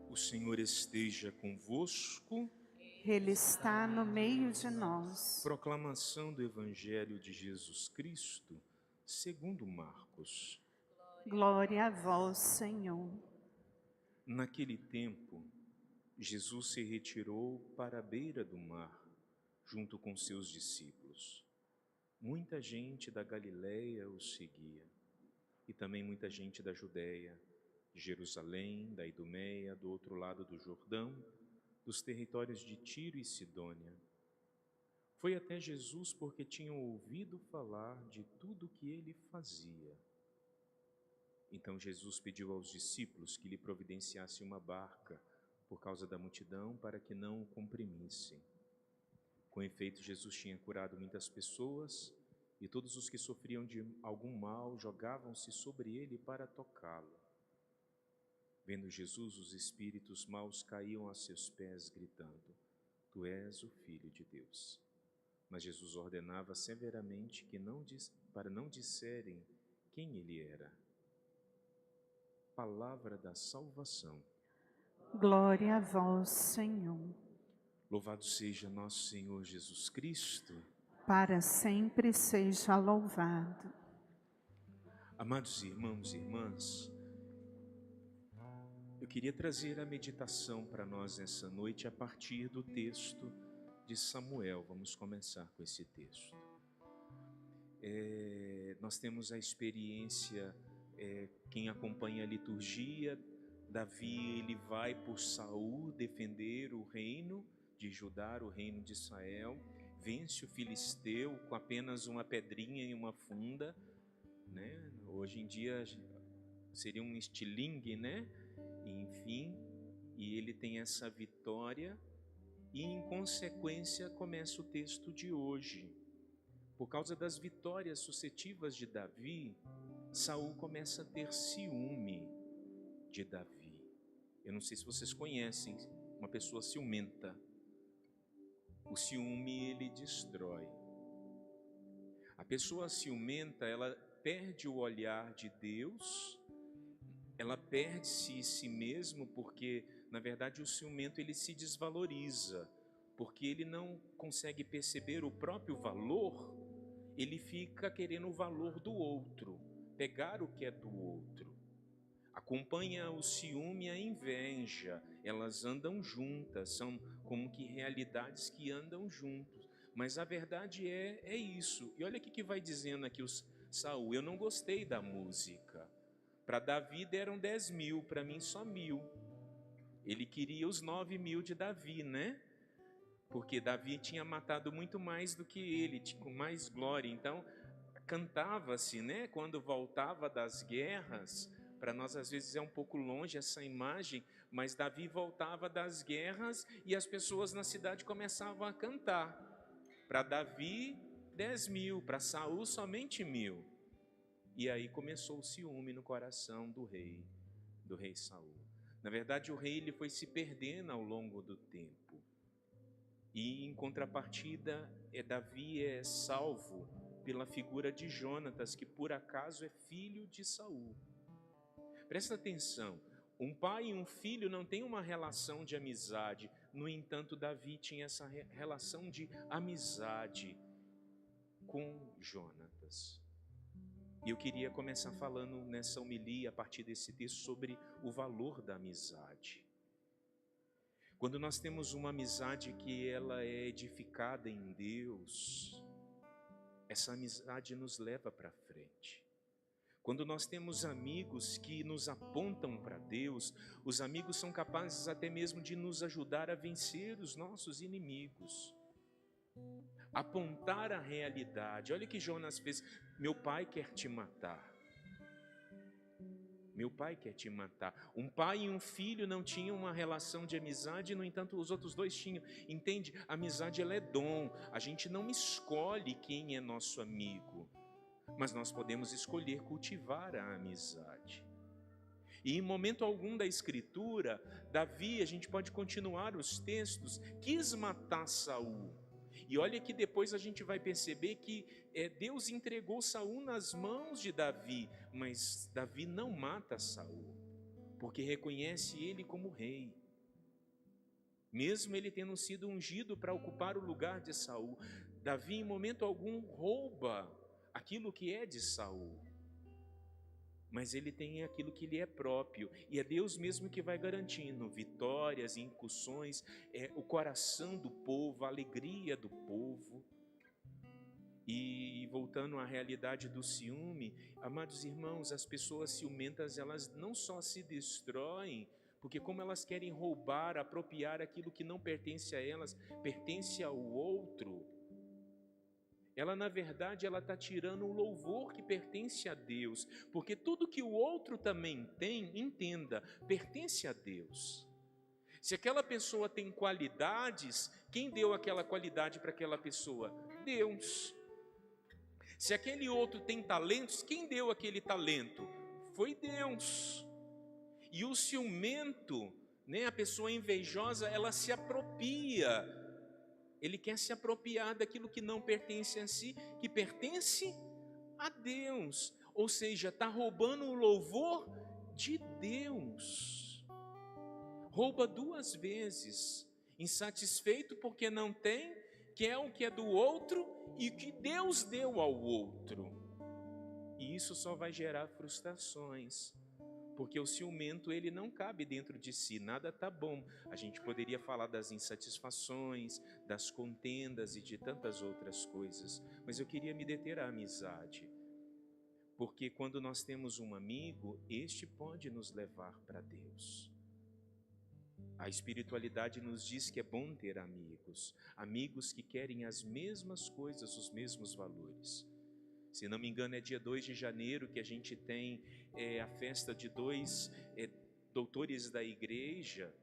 O Senhor esteja convosco. Ele está no meio de nós. Proclamação do Evangelho de Jesus Cristo, segundo Marcos. Glória a vós, Senhor. Naquele tempo, Jesus se retirou para a beira do mar, junto com seus discípulos. Muita gente da Galileia o seguia, e também muita gente da Judéia, de Jerusalém, da Idumeia, do outro lado do Jordão, dos territórios de Tiro e Sidônia. Foi até Jesus porque tinham ouvido falar de tudo o que ele fazia. Então Jesus pediu aos discípulos que lhe providenciassem uma barca por causa da multidão para que não o comprimissem. Com efeito, Jesus tinha curado muitas pessoas e todos os que sofriam de algum mal jogavam-se sobre ele para tocá-lo. Vendo Jesus, os espíritos maus caíam a seus pés, gritando: Tu és o Filho de Deus. Mas Jesus ordenava severamente para não disserem quem ele era. Palavra da salvação. Glória a vós, Senhor. Louvado seja nosso Senhor Jesus Cristo. Para sempre seja louvado. Amados irmãos e irmãs, eu queria trazer a meditação para nós nessa noite a partir do texto de Samuel. Vamos começar com esse texto. Nós temos a experiência, quem acompanha a liturgia, Davi ele vai por Saul defender o reino de Judá, o reino de Israel, vence o filisteu com apenas uma pedrinha e uma funda, né? Hoje em dia seria um estilingue, né? Enfim, e ele tem essa vitória e em consequência começa o texto de hoje. Por causa das vitórias sucessivas de Davi, Saul começa a ter ciúme de Davi. Eu não sei se vocês conhecem uma pessoa ciumenta. O ciúme ele destrói. A pessoa ciumenta, ela perde o olhar de Deus, ela perde-se em si mesmo, porque na verdade o ciumento ele se desvaloriza, porque ele não consegue perceber o próprio valor, ele fica querendo o valor do outro, pegar o que é do outro. Acompanha o ciúme e a inveja, elas andam juntas, são como que realidades que andam juntos. Mas a verdade é isso. E olha o que vai dizendo aqui Saul: eu não gostei da música. Para Davi deram 10.000, para mim só 1.000. Ele queria os 9.000 de Davi, né? Porque Davi tinha matado muito mais do que ele, tinha mais glória. Então cantava-se, né? Quando voltava das guerras. Para nós às vezes é um pouco longe essa imagem, mas Davi voltava das guerras e as pessoas na cidade começavam a cantar. Para Davi 10.000, para Saul somente 1.000. E aí começou o ciúme no coração do rei Saul. Na verdade o rei ele foi se perdendo ao longo do tempo. E em contrapartida Davi é salvo pela figura de Jonatas, que por acaso é filho de Saul. Presta atenção, um pai e um filho não têm uma relação de amizade. No entanto, Davi tinha essa relação de amizade com Jonatas. E eu queria começar falando nessa homilia, a partir desse texto, sobre o valor da amizade. Quando nós temos uma amizade que ela é edificada em Deus, essa amizade nos leva para frente. Quando nós temos amigos que nos apontam para Deus, os amigos são capazes até mesmo de nos ajudar a vencer os nossos inimigos. Apontar a realidade. Olha o que Jonas fez: meu pai quer te matar. Meu pai quer te matar. Um pai e um filho não tinham uma relação de amizade, no entanto os outros dois tinham. Entende? A amizade ela é dom. A gente não escolhe quem é nosso amigo, mas nós podemos escolher cultivar a amizade. E em momento algum da Escritura, Davi, a gente pode continuar os textos, quis matar Saul. E olha que depois a gente vai perceber que Deus entregou Saul nas mãos de Davi, mas Davi não mata Saul, porque reconhece ele como rei. Mesmo ele tendo sido ungido para ocupar o lugar de Saul, Davi em momento algum rouba aquilo que é de Saul. Mas ele tem aquilo que lhe é próprio, e é Deus mesmo que vai garantindo vitórias, incursões, o coração do povo, a alegria do povo. E voltando à realidade do ciúme, amados irmãos, as pessoas ciumentas, elas não só se destroem, porque como elas querem roubar, apropriar aquilo que não pertence a elas, pertence ao outro, ela na verdade ela está tirando o louvor que pertence a Deus, porque tudo que o outro também tem, entenda, pertence a Deus. Se aquela pessoa tem qualidades, quem deu aquela qualidade para aquela pessoa? Deus. Se aquele outro tem talentos, quem deu aquele talento? Foi Deus. E o ciumento, né, a pessoa invejosa, ela se apropria. Ele quer se apropriar daquilo que não pertence a si, que pertence a Deus. Ou seja, está roubando o louvor de Deus. Rouba duas vezes. Insatisfeito porque não tem, quer o que é do outro e o que Deus deu ao outro. E isso só vai gerar frustrações. Porque o ciumento, ele não cabe dentro de si, nada está bom. A gente poderia falar das insatisfações, das contendas e de tantas outras coisas, mas eu queria me deter à amizade. Porque quando nós temos um amigo, este pode nos levar para Deus. A espiritualidade nos diz que é bom ter amigos, amigos que querem as mesmas coisas, os mesmos valores. Se não me engano, é dia 2 de janeiro que a gente tem a festa de dois doutores da igreja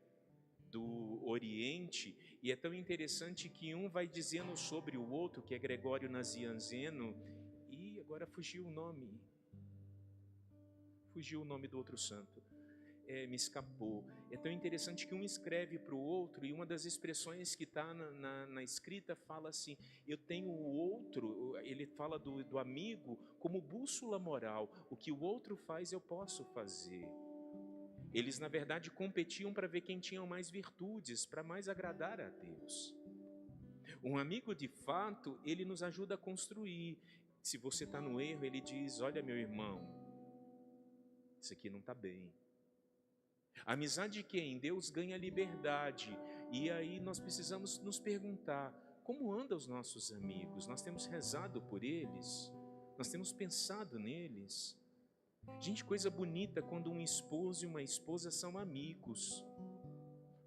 do Oriente, e é tão interessante que um vai dizendo sobre o outro, que é Gregório Nazianzeno, e agora fugiu o nome do outro santo. Me escapou. É tão interessante que um escreve para o outro, e uma das expressões que está na escrita fala assim: eu tenho o outro, ele fala do amigo como bússola moral, o que o outro faz eu posso fazer. Eles na verdade competiam para ver quem tinha mais virtudes, para mais agradar a Deus. Um amigo de fato, ele nos ajuda a construir. Se você está no erro, ele diz: olha meu irmão, isso aqui não está bem. A amizade que em Deus ganha liberdade, e aí nós precisamos nos perguntar: como andam os nossos amigos? Nós temos rezado por eles? Nós temos pensado neles? Gente, coisa bonita quando um esposo e uma esposa são amigos,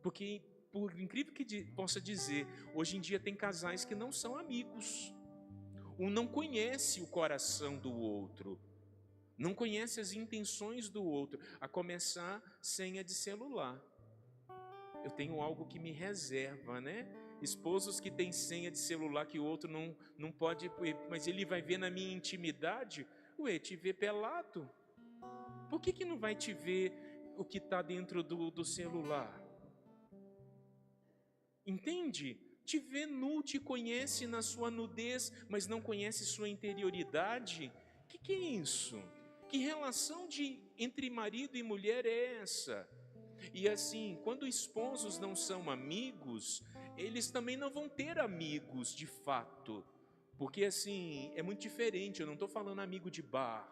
porque por incrível que possa dizer, hoje em dia tem casais que não são amigos, um não conhece o coração do outro, não conhece as intenções do outro, a começar senha de celular. Eu tenho algo que me reserva, né? Esposos que têm senha de celular que o outro não pode, mas ele vai ver na minha intimidade. Ué, te ver pelado? Por que não vai te ver o que está dentro do celular? Entende? Te vê nu, te conhece na sua nudez, mas não conhece sua interioridade. O que é isso? Que relação entre marido e mulher é essa? E assim, quando esposos não são amigos, eles também não vão ter amigos de fato. Porque assim, é muito diferente, eu não estou falando amigo de bar,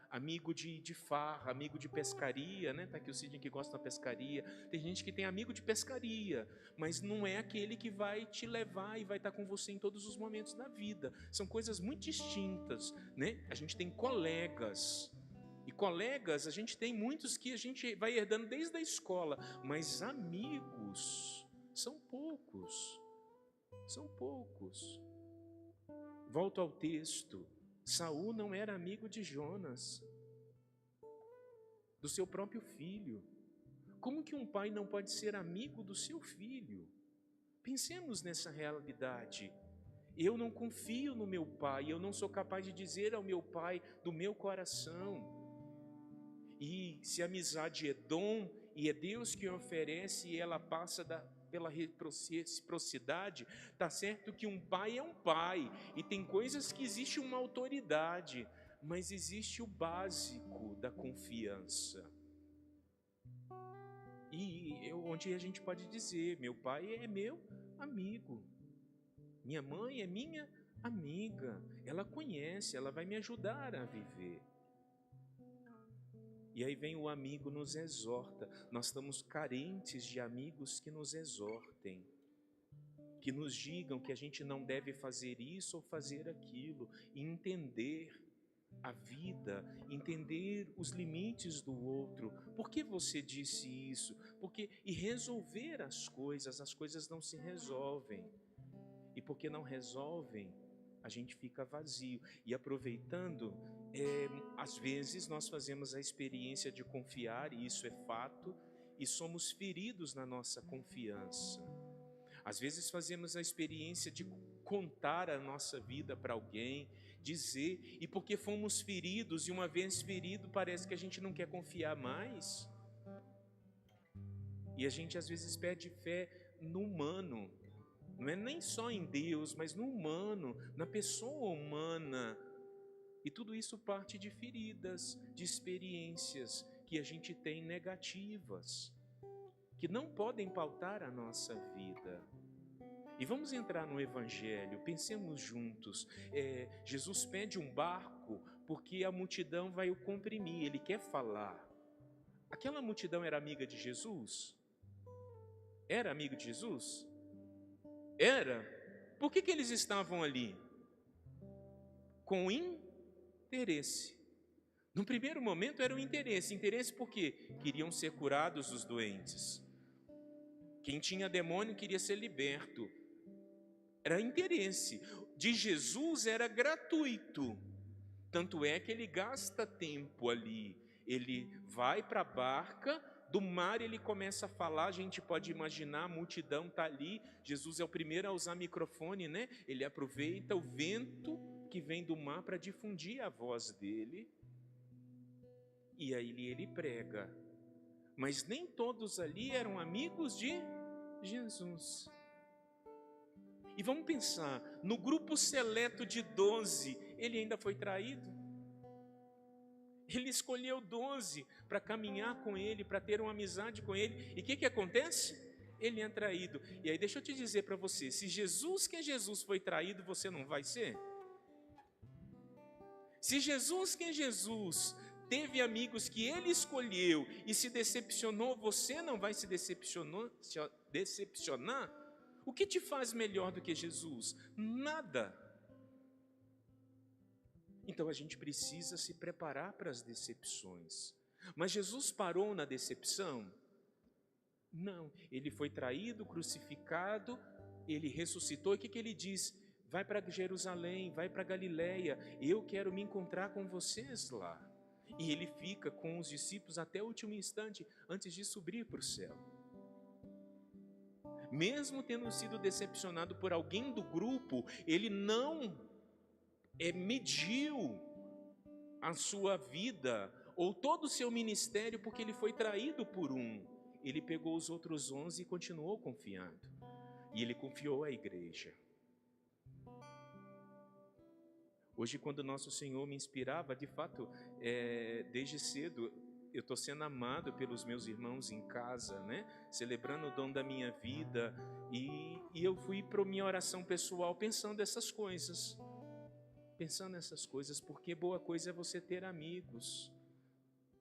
amigo de farra, amigo de pescaria, né? Tá aqui o Sidney que gosta da pescaria. Tem gente que tem amigo de pescaria, mas não é aquele que vai te levar e vai estar com você em todos os momentos da vida. São coisas muito distintas, né? A gente tem colegas, e colegas, a gente tem muitos que a gente vai herdando desde a escola, mas amigos são poucos, são poucos. Volto ao texto, Saul não era amigo de Jonas, do seu próprio filho. Como que um pai não pode ser amigo do seu filho? Pensemos nessa realidade. Eu não confio no meu pai, eu não sou capaz de dizer ao meu pai do meu coração. E se a amizade é dom, e é Deus que oferece, e ela passa pela reciprocidade, tá certo que um pai é um pai, e tem coisas que existe uma autoridade, mas existe o básico da confiança. Onde a gente pode dizer, meu pai é meu amigo, minha mãe é minha amiga, ela conhece, ela vai me ajudar a viver. E aí vem o amigo nos exorta. Nós estamos carentes de amigos que nos exortem, que nos digam que a gente não deve fazer isso ou fazer aquilo, e entender a vida, entender os limites do outro. Por que você disse isso? E resolver as coisas não se resolvem. E porque não resolvem, a gente fica vazio. E aproveitando, às vezes nós fazemos a experiência de confiar, e isso é fato, e somos feridos na nossa confiança. Às vezes fazemos a experiência de contar a nossa vida para alguém, dizer, e porque fomos feridos, e uma vez ferido, parece que a gente não quer confiar mais. E a gente às vezes perde fé no humano, não é nem só em Deus, mas no humano, na pessoa humana. E tudo isso parte de feridas, de experiências que a gente tem negativas, que não podem pautar a nossa vida. E vamos entrar no Evangelho, pensemos juntos. Jesus pede um barco porque a multidão vai o comprimir, ele quer falar. Aquela multidão era amiga de Jesus? Era amiga de Jesus? Era? Por que eles estavam ali? Com interesse. No primeiro momento era o interesse. Interesse porque queriam ser curados os doentes. Quem tinha demônio queria ser liberto. Era interesse. De Jesus era gratuito. Tanto é que ele gasta tempo ali. Ele vai para a barca, do mar ele começa a falar, a gente pode imaginar, a multidão está ali, Jesus é o primeiro a usar microfone, né? Ele aproveita o vento que vem do mar para difundir a voz dele, e aí ele prega. Mas nem todos ali eram amigos de Jesus. E vamos pensar, no grupo seleto de 12, ele ainda foi traído? Ele escolheu 12 para caminhar com ele, para ter uma amizade com ele. E o que acontece? Ele é traído. E aí deixa eu te dizer para você, se Jesus, que é Jesus, foi traído, você não vai ser? Se Jesus, que é Jesus, teve amigos que ele escolheu e se decepcionou, você não vai se decepcionar? O que te faz melhor do que Jesus? Nada. Então a gente precisa se preparar para as decepções. Mas Jesus parou na decepção? Não. Ele foi traído, crucificado, ele ressuscitou. E o que ele diz? Vai para Jerusalém, vai para Galileia, eu quero me encontrar com vocês lá. E ele fica com os discípulos até o último instante, antes de subir para o céu. Mesmo tendo sido decepcionado por alguém do grupo, ele não mediu a sua vida ou todo o seu ministério porque ele foi traído por um. Ele pegou os outros 11 e continuou confiando. E ele confiou à igreja. Hoje, quando nosso Senhor me inspirava, de fato, desde cedo, eu estou sendo amado pelos meus irmãos em casa, né? Celebrando o dom da minha vida. E eu fui para a minha oração pessoal pensando essas coisas. Porque boa coisa é você ter amigos.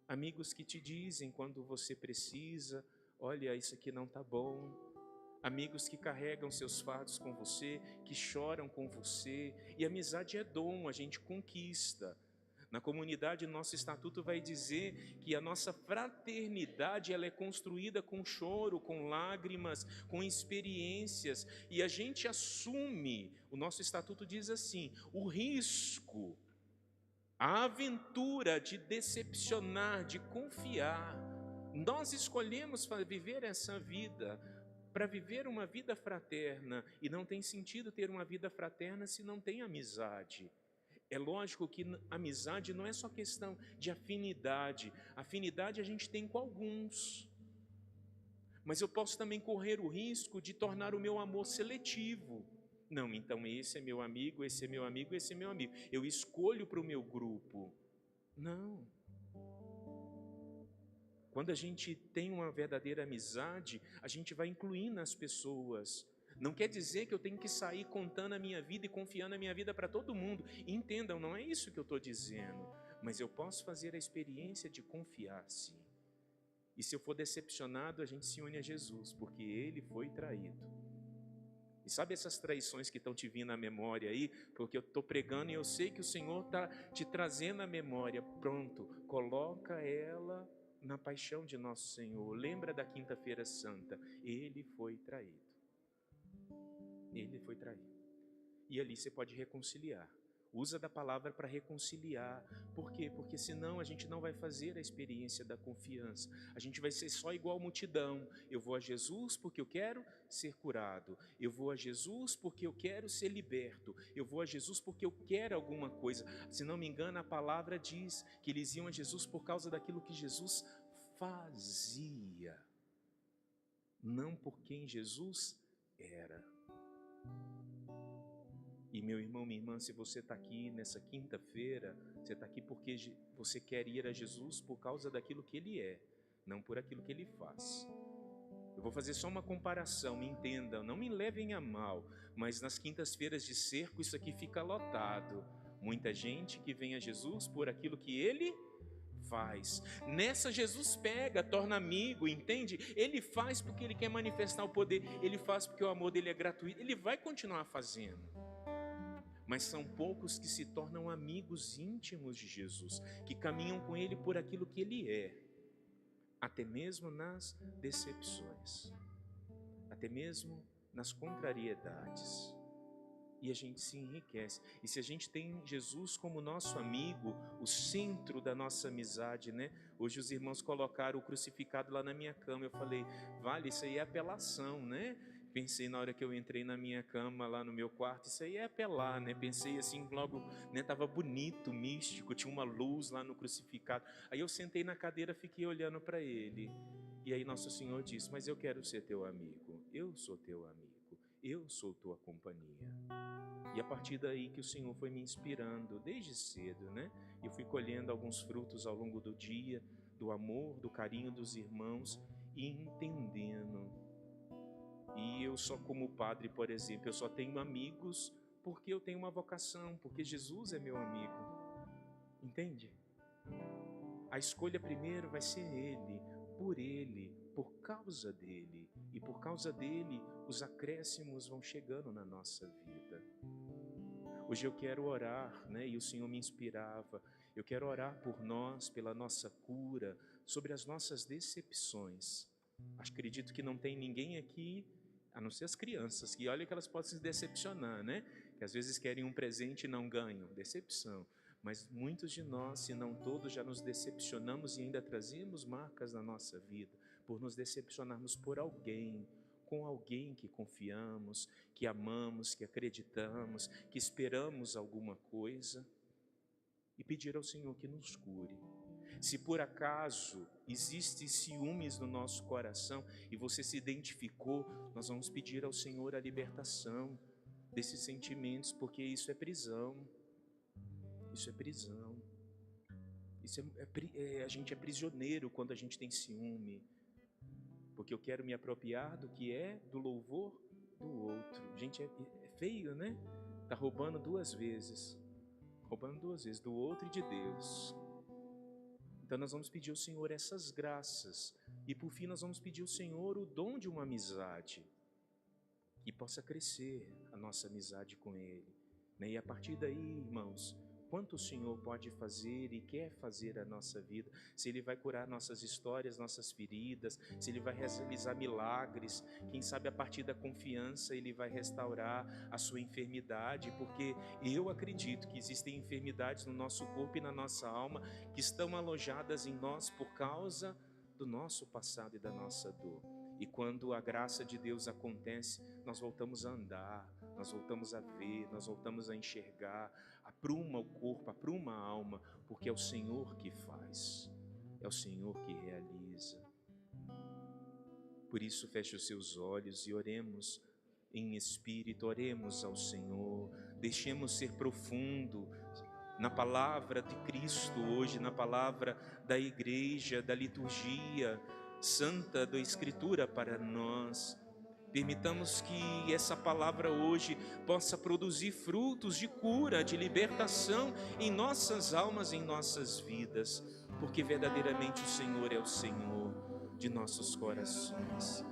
Amigos que te dizem quando você precisa, olha, isso aqui não está bom. Amigos que carregam seus fardos com você, que choram com você. E amizade é dom, a gente conquista. Na comunidade, nosso estatuto vai dizer que a nossa fraternidade ela é construída com choro, com lágrimas, com experiências. E a gente assume, o nosso estatuto diz assim, o risco, a aventura de decepcionar, de confiar. Nós escolhemos viver essa vida, para viver uma vida fraterna, e não tem sentido ter uma vida fraterna se não tem amizade. É lógico que amizade não é só questão de afinidade. Afinidade a gente tem com alguns, Mas eu posso também correr o risco de tornar o meu amor seletivo. Não, então esse é meu amigo, esse é meu amigo, esse é meu amigo. Eu escolho para o meu grupo. Não. Quando a gente tem uma verdadeira amizade, a gente vai incluindo as pessoas. Não quer dizer que eu tenho que sair contando a minha vida e confiando a minha vida para todo mundo. Entendam, não é isso que eu estou dizendo. Mas eu posso fazer a experiência de confiar, sim. E se eu for decepcionado, a gente se une a Jesus, porque Ele foi traído. E sabe essas traições que estão te vindo à memória aí? Porque eu estou pregando e eu sei que o Senhor está te trazendo à memória. Pronto, coloca ela na paixão de nosso Senhor. Lembra da quinta-feira santa. Ele foi traído. Ele foi traído. E ali você pode reconciliar. Usa da palavra para reconciliar. Por quê? Porque senão a gente não vai fazer a experiência da confiança. A gente vai ser só igual multidão. Eu vou a Jesus porque eu quero ser curado. Eu vou a Jesus porque eu quero ser liberto. Eu vou a Jesus porque eu quero alguma coisa. Se não me engano, a palavra diz que eles iam a Jesus por causa daquilo que Jesus fazia. Não por quem Jesus era. E meu irmão, minha irmã, se você está aqui nessa quinta-feira, você está aqui porque você quer ir a Jesus por causa daquilo que Ele é, não por aquilo que Ele faz. Eu vou fazer só uma comparação, me entendam, não me levem a mal, mas nas quintas-feiras de cerco isso aqui fica lotado. Muita gente que vem a Jesus por aquilo que Ele faz. Nessa Jesus pega, torna amigo, entende? Ele faz porque Ele quer manifestar o poder, Ele faz porque o amor dele é gratuito, Ele vai continuar fazendo. Mas são poucos que se tornam amigos íntimos de Jesus, que caminham com Ele por aquilo que Ele é, até mesmo nas decepções, até mesmo nas contrariedades. E a gente se enriquece. E se a gente tem Jesus como nosso amigo, o centro da nossa amizade, né? Hoje os irmãos colocaram o crucificado lá na minha cama. Eu falei, vale, isso aí é apelação, né? Pensei na hora que eu entrei na minha cama lá no meu quarto, isso aí é apelar, né? Pensei assim, logo, né? Tava bonito, místico, tinha uma luz lá no crucificado. Aí eu sentei na cadeira, fiquei olhando para ele. E aí nosso Senhor disse, mas eu quero ser teu amigo. Eu sou teu amigo. Eu sou tua companhia. E a partir daí que o Senhor foi me inspirando desde cedo, né? Eu fui colhendo alguns frutos ao longo do dia, do amor, do carinho dos irmãos e entendendo. E eu só como padre, por exemplo, eu só tenho amigos porque eu tenho uma vocação, porque Jesus é meu amigo. Entende? A escolha primeiro vai ser Ele, por causa dele. E por causa dele, os acréscimos vão chegando na nossa vida. Hoje eu quero orar, né? E o Senhor me inspirava. Eu quero orar por nós, pela nossa cura, sobre as nossas decepções. Acredito que não tem ninguém aqui, a não ser as crianças, que olha que elas podem se decepcionar, né? Que às vezes querem um presente e não ganham. Decepção. Mas muitos de nós, se não todos, já nos decepcionamos e ainda trazemos marcas na nossa vida, por nos decepcionarmos por alguém, com alguém que confiamos, que amamos, que acreditamos, que esperamos alguma coisa, e pedir ao Senhor que nos cure. Se por acaso existe ciúmes no nosso coração e você se identificou, nós vamos pedir ao Senhor a libertação desses sentimentos, porque isso é prisão. Isso é prisão. A gente é prisioneiro quando a gente tem ciúme. Porque eu quero me apropriar do que é do louvor do outro. Gente, é feio, né? Tá roubando duas vezes. Roubando duas vezes, do outro e de Deus. Então nós vamos pedir ao Senhor essas graças. E por fim nós vamos pedir ao Senhor o dom de uma amizade. Que possa crescer a nossa amizade com Ele. E a partir daí, irmãos, quanto o Senhor pode fazer e quer fazer a nossa vida, se Ele vai curar nossas histórias, nossas feridas, se Ele vai realizar milagres, quem sabe a partir da confiança Ele vai restaurar a sua enfermidade, porque eu acredito que existem enfermidades no nosso corpo e na nossa alma que estão alojadas em nós por causa do nosso passado e da nossa dor. E quando a graça de Deus acontece, nós voltamos a andar, nós voltamos a ver, nós voltamos a enxergar, apruma o corpo, apruma a alma, porque é o Senhor que faz, é o Senhor que realiza. Por isso, feche os seus olhos e oremos em espírito, oremos ao Senhor. Deixemos ser profundo na palavra de Cristo hoje, na palavra da igreja, da liturgia santa da Escritura para nós. Permitamos que essa palavra hoje possa produzir frutos de cura, de libertação em nossas almas, em nossas vidas, porque verdadeiramente o Senhor é o Senhor de nossos corações.